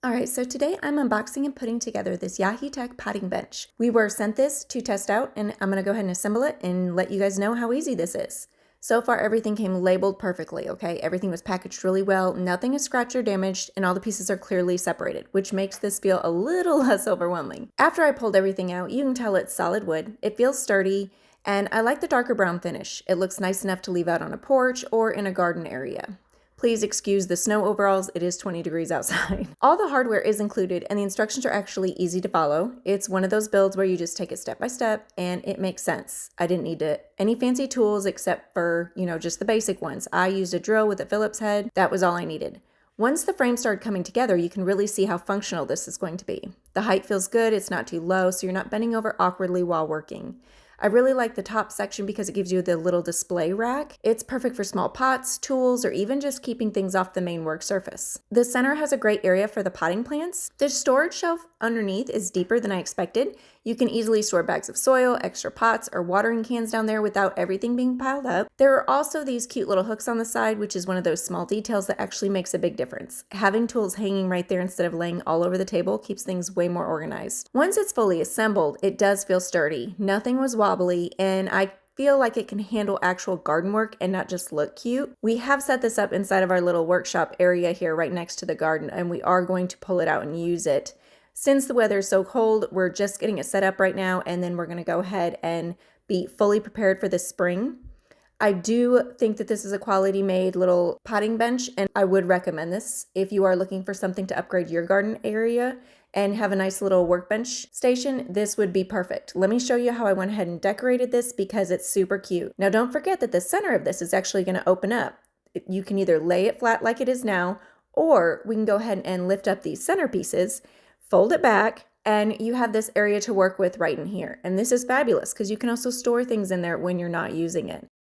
Alright, so today I'm unboxing and putting together this Yaheetech Potting Bench. We were sent this to test out, and I'm going to go ahead and assemble it and let you guys know how easy this is. So far everything came labeled perfectly, okay? Everything was packaged really well, nothing is scratched or damaged, and all the pieces are clearly separated, which makes this feel a little less overwhelming. After I pulled everything out, you can tell it's solid wood, it feels sturdy, and I like the darker brown finish. It looks nice enough to leave out on a porch or in a garden area. Please excuse the snow overalls, it is 20 degrees outside. All the hardware is included and the instructions are actually easy to follow. It's one of those builds where you just take it step by step and it makes sense. I didn't need any fancy tools except for, just the basic ones. I used a drill with a Phillips head. That was all I needed. Once the frame started coming together, you can really see how functional this is going to be. The height feels good, it's not too low, so you're not bending over awkwardly while working. I really like the top section because it gives you the little display rack. It's perfect for small pots, tools, or even just keeping things off the main work surface. The center has a great area for the potting plants. The storage shelf underneath is deeper than I expected. You can easily store bags of soil, extra pots, or watering cans down there without everything being piled up. There are also these cute little hooks on the side, which is one of those small details that actually makes a big difference. Having tools hanging right there instead of laying all over the table keeps things way more organized. Once it's fully assembled, it does feel sturdy. Nothing was wobbly, and I feel like it can handle actual garden work and not just look cute. We have set this up inside of our little workshop area here right next to the garden, and we are going to pull it out and use it. Since the weather is so cold, we're just getting it set up right now, and then we're going to go ahead and be fully prepared for the spring. I do think that this is a quality made little potting bench, and I would recommend this if you are looking for something to upgrade your garden area and have a nice little workbench station. This would be perfect. Let me show you how I went ahead and decorated this because it's super cute. Now don't forget that the center of this is actually going to open up. You can either lay it flat like it is now, or we can go ahead and lift up these center pieces, fold it back, and you have this area to work with right in here. And this is fabulous because you can also store things in there when you're not using it.